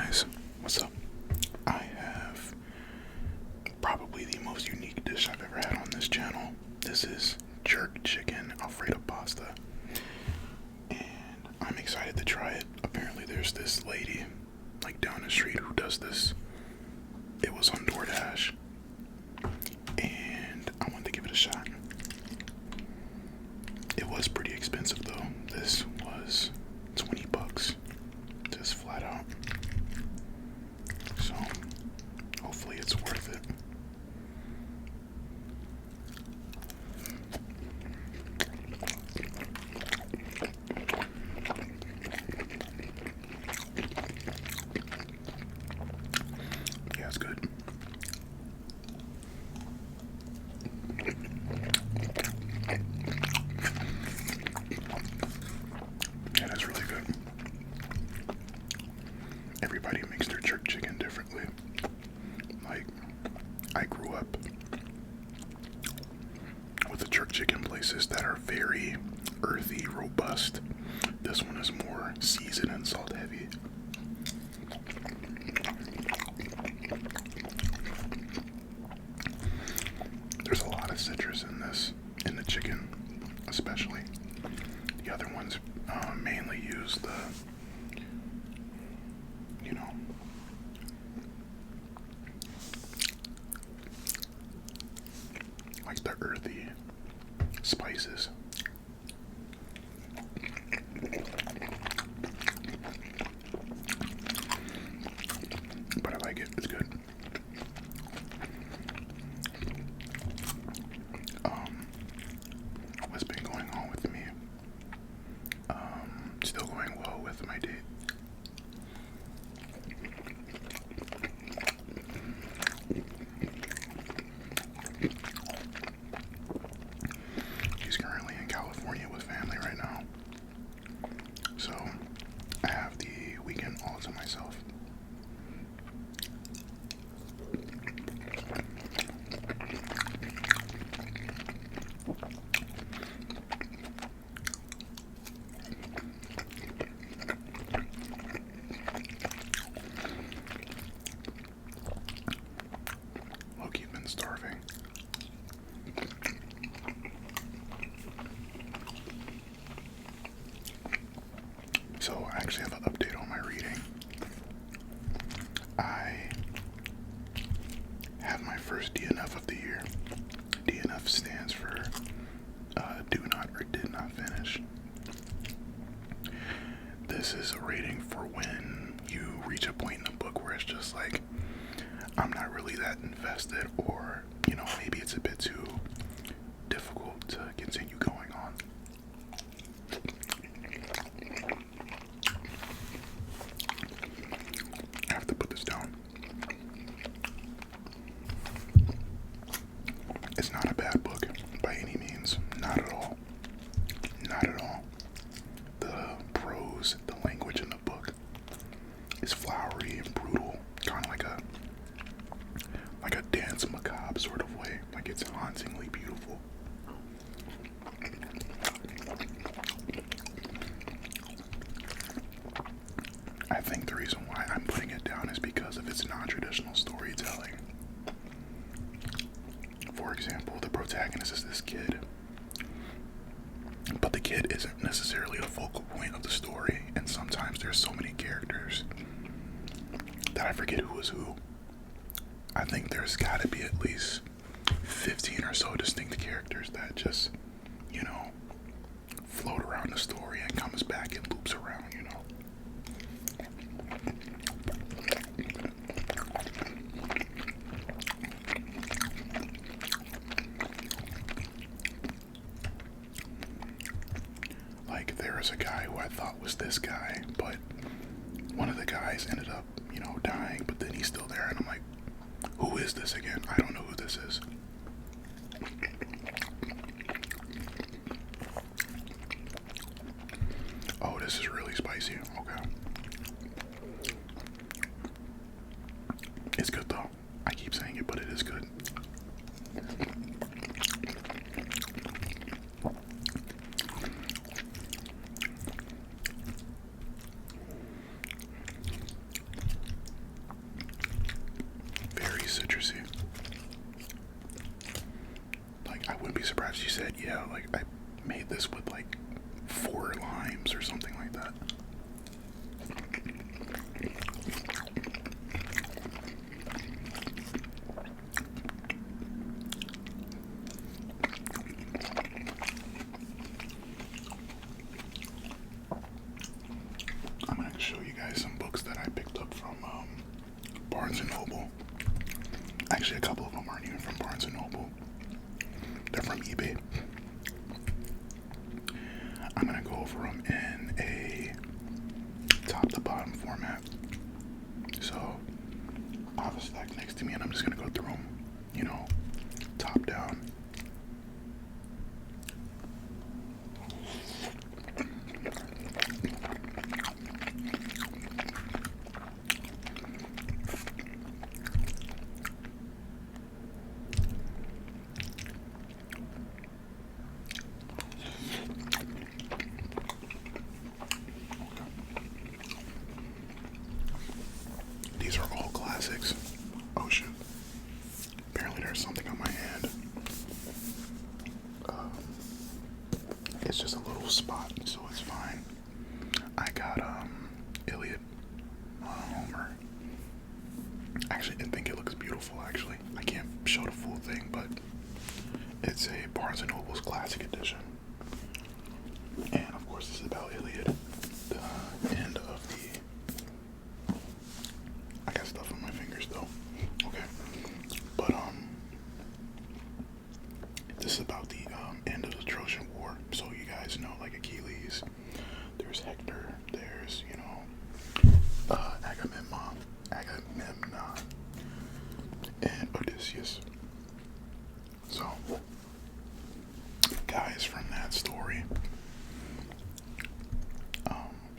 guys, what's up? I have probably the most unique dish I've ever had on this channel. This is jerk chicken Alfredo pasta, and I'm excited to try it. Apparently there's this lady like down the street who does this. It was on DoorDash, and I wanted to give it a shot. It was pretty expensive though. This was $20, just flat out. So hopefully it's worth it. Yeah, it's good. Yeah, that's really good. Everybody makes their jerk chicken differently. Like, I grew up with the jerk chicken places that are very earthy, robust. This one is more seasoned and salt heavy. There's a lot of citrus in this, in the chicken especially. The other ones mainly use the, you know, like the earthy spices. But I like it, it's good. What's been going on with me? Still going well with my date. She's currently in California with family right now. So I have the weekend all to myself. Low-key been starving. So I actually have an update on my reading. I have my first DNF of the year. DNF stands for do not or did not finish. This is a rating for when you reach a point in the book where it's just like, I'm not really that invested, or, you know, maybe it's a bit too difficult to continue going on. I have to put this down. It's not a bad book by any means. Not at all. Not at all. The prose, the language in the book is flowery and brutal, kind of like a dance macabre sort of way. Like, it's hauntingly beautiful. I think the reason why I'm putting it down is because of its non-traditional storytelling. For example, the protagonist is this kid, but the kid isn't necessarily the focal point of the story, and sometimes there's so many characters that I forget who is who. I think there's gotta be at least 15 or so distinct characters that just, you know, float around the story and comes back and loops around, you know. Like, there was a guy who I thought was this guy, but one of the guys ended up, you know, dying, but then he's still there, and I'm like, who is this again? I don't know who this is. Oh, this is really spicy. Okay. It's good though. I keep saying it, but it is good. said, yeah, like I made this with like 4 limes or something like that. I'm going to show you guys some books that I picked up from Barnes & Noble. Actually, a couple of them aren't even from Barnes & Noble. They're from eBay. I'm going to go over them in a top to bottom format. So, I have a stack next to me and I'm just going to go through them, you know, top down. These are all classics. Oh shoot. Apparently there's something on my hand. It's just a little spot, so it's fine. I got Iliad, Homer. Actually, I think it looks beautiful, actually. I can't show the full thing, but it's a Barnes & Noble's Classic Edition. And of course this is about Iliad, the end of the... I got stuff on my fingers though. Okay. But this is about the end of the Trojan War. So you guys know, like Achilles, there's Hector, there's, you know, Agamemnon, and Odysseus. So, guys from that story.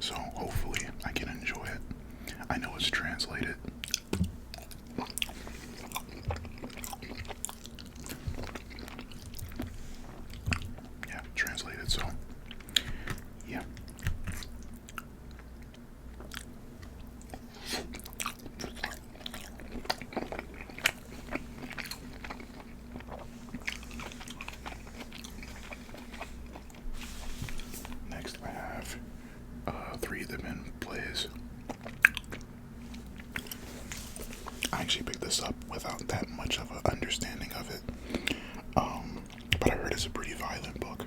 So hopefully I can enjoy it. I know it's translated. Yeah, translated, so yeah. Next I have 3 Division plays. I actually picked this up without that much of an understanding of it. But I heard it's a pretty violent book.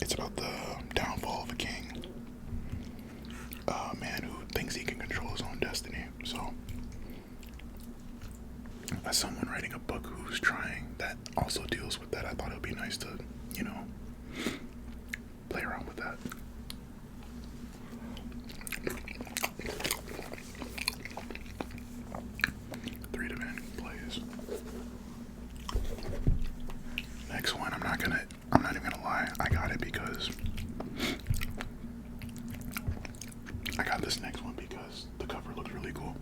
It's about the downfall of a king. A man who thinks he can control his own destiny. So, as someone writing a book who's trying, that also deals with that, I thought it would be nice to, you know, play around with that. Next one, I'm not even gonna lie, I got it because I got this next one because the cover looked really cool.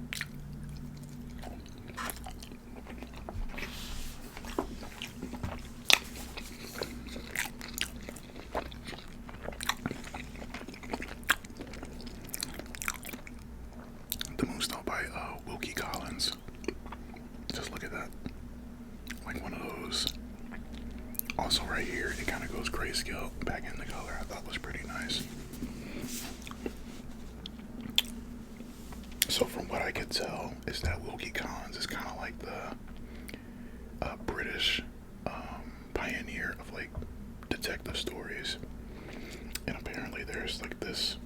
The Moonstone by Wilkie Collins. Just look at that. Like one of those. Also right here, it kind of goes grayscale back in the color. I thought was pretty nice. So from what I could tell is that Wilkie Collins is kind of like the British pioneer of like detective stories. And apparently there's like this,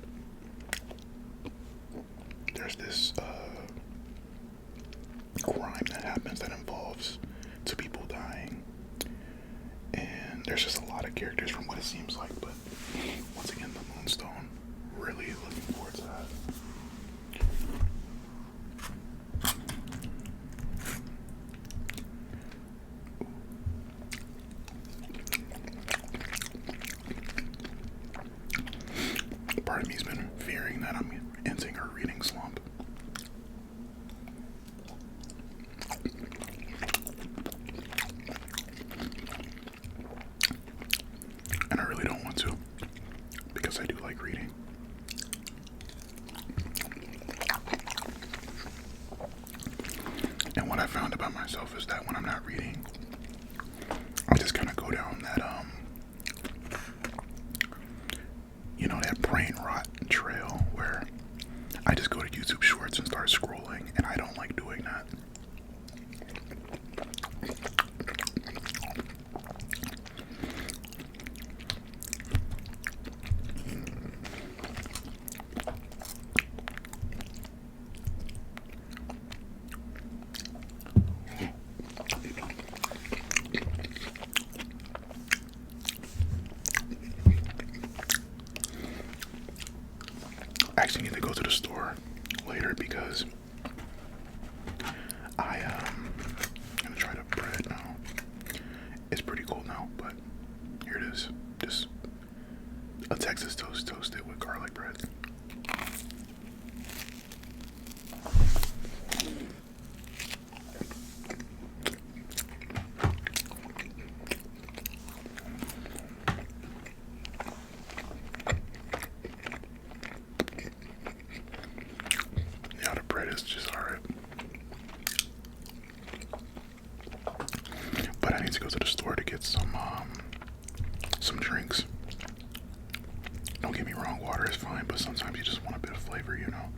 crime that happens that involves 2 people dying. And there's just a lot of characters from what it seems like, but once again, the Moonstone, really looking forward to that. Part of me's been fearing that I'm entering a reading slump. And I really don't want to, because I do like reading. And what I found about myself is that when I'm not reading, I just kind of go down that later because I'm gonna try the bread now. It's pretty cold now, but here it is. Just a Texas toast toasted with garlic bread. Yeah, the bread is just alright. But I need to go to the store to get some drinks. Don't get me wrong, water is fine, but sometimes you just want a bit of flavor, you know.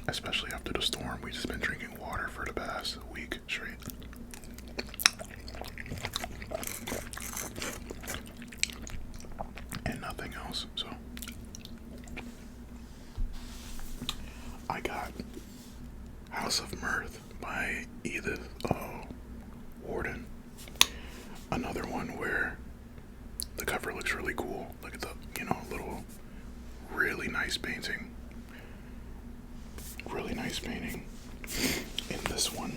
Especially after the storm, we've just been drinking water for the past week straight. And nothing else, so. I got House of Mirth by Edith Warden. Another one where the cover looks really cool. Look at the, little, really nice painting. Really nice painting. And this one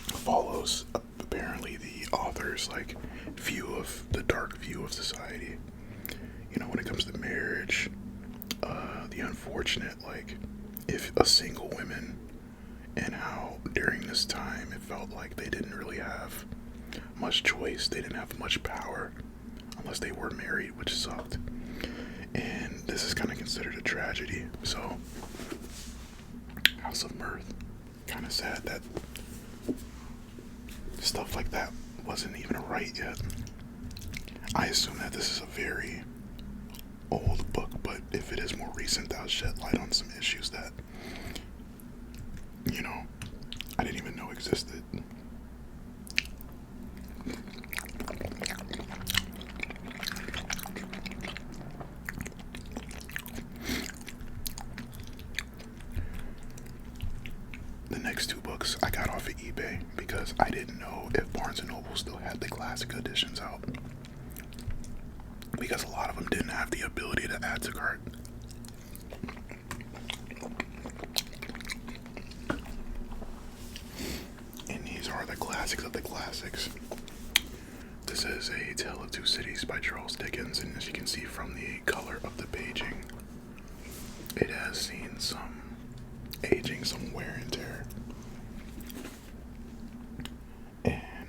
follows apparently the author's the dark view of society. When it comes to marriage, the unfortunate, if a single woman, and how during this time it felt like they didn't really have much choice, they didn't have much power unless they were married, which sucked. And this is kind of considered a tragedy. So House of Mirth, kind of sad that stuff like that wasn't even right yet. I assume that this is a very old book, but if it is more recent, that'll shed light on some issues that I didn't even know existed. The next two books I got off of eBay because I didn't know if Barnes & Noble still had the classic editions out, because a lot of them didn't have the ability to add to cart. And these are the classics of the classics. This is A Tale of Two Cities by Charles Dickens, and as you can see from the color of the paging, it has seen some aging, some wear and tear. And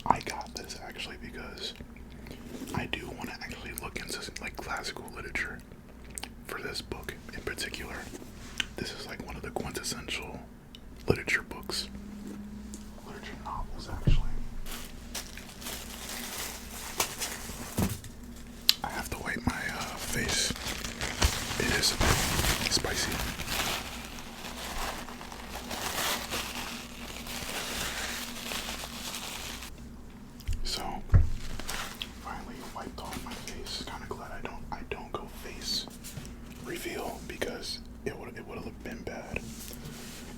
I got this actually because I do want to actually look into classical literature for this book in particular. This is one of the quintessential literature books. Literature novels, actually. I have to wipe my face. It is a bit spicy. So, finally wiped off my face. Kind of glad I don't go face reveal because it would have been bad.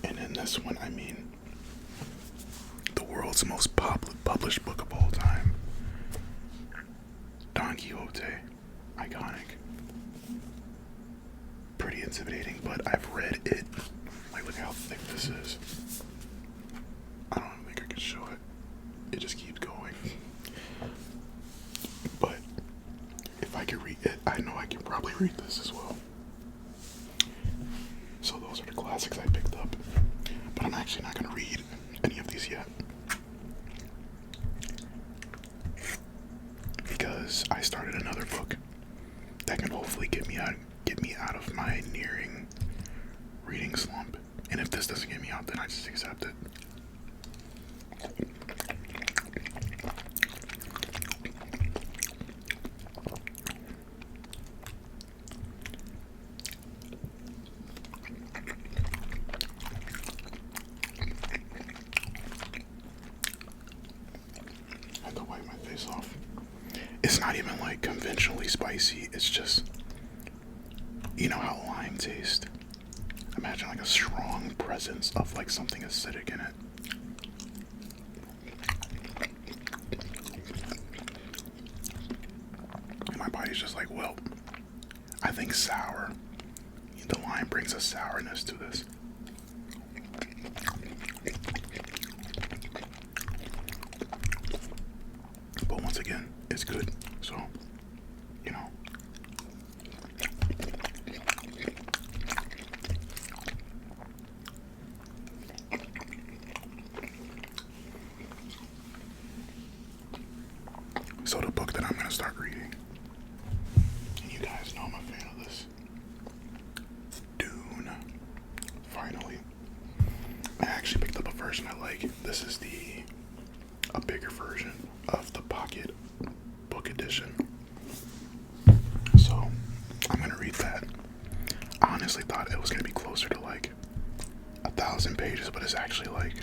And in this one, I mean, the world's most published book of all time, Don Quixote, iconic. Pretty intimidating, but I've read it. Look how thick this is. I don't think I can show it. It just keeps going. But if I can read it, I know I can probably read this as well. So those are the classics I picked up. But I'm actually not going to read any of these yet, because I started another book that can hopefully get me out of my nearing reading slump. And if this doesn't get me out, then I just accept it. I have to wipe my face off. It's not even conventionally spicy. It's just, how lime tastes. Imagine a strong presence of something acidic in it. like, well, I think sour. The lime brings a sourness to this. But once again, it's good. So, you know. So the book that I'm going to start reading, and you guys know I'm a fan of this, Dune. Finally. I actually picked up a version I like. This is a bigger version of the pocket book edition. So I'm going to read that. I honestly thought it was going to be closer to like 1,000 pages, but it's actually like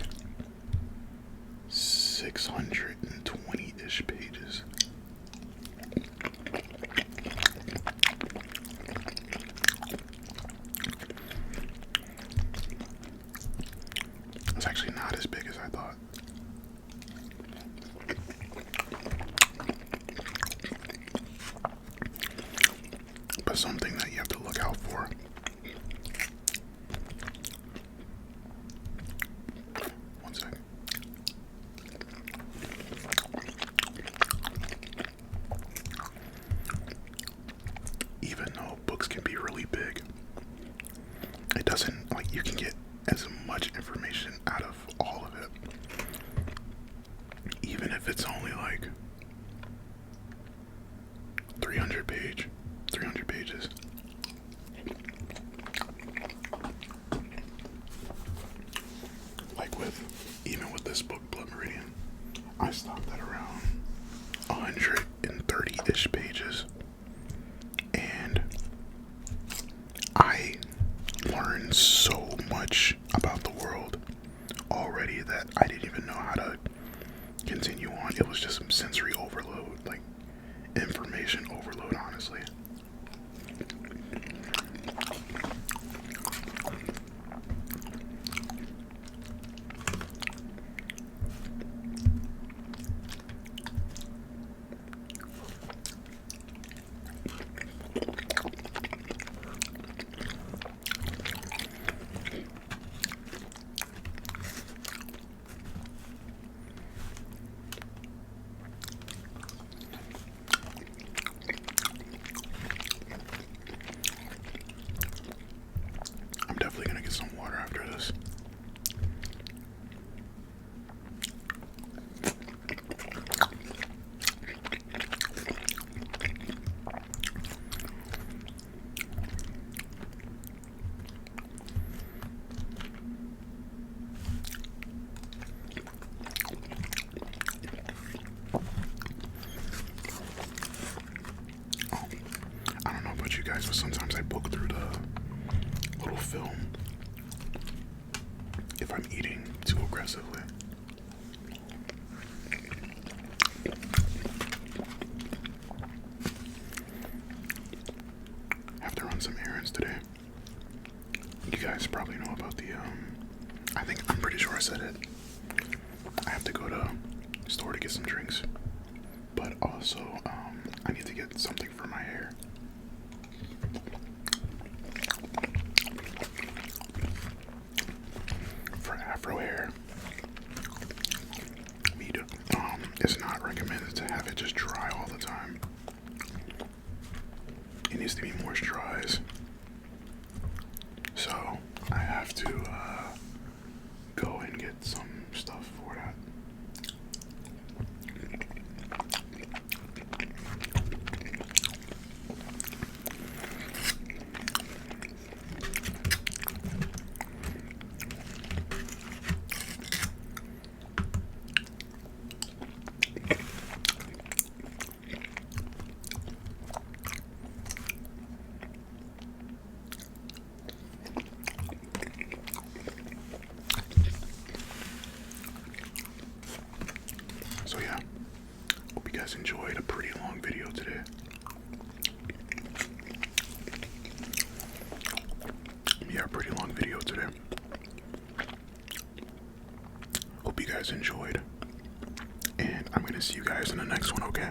620-ish pages. It's actually not as big as I thought. But something that you have to look out for. One second. Even though books can be really big, it doesn't, like, you can get as much information out of all of it, even if it's only like 300 pages. Like even with this book, Blood Meridian, I stopped at around 130-ish pages, and I learned so much about the world already that I didn't even know how to continue on. It was just some sensory overload, like information overload, honestly. I'm definitely gonna get some water after this. I don't know about you guys, but sometimes I poke through the little film if I'm eating too aggressively. I have to run some errands today. You guys probably know about I'm pretty sure I said it. I have to go to the store to get some drinks, but also I need to get something for my hair. For afro hair, it's not recommended to have it just dry all the time. It needs to be moisturized. So I have to go and get some stuff for that. So yeah, hope you guys enjoyed a pretty long video today. Yeah, pretty long video today. Hope you guys enjoyed, and I'm gonna see you guys in the next one, okay?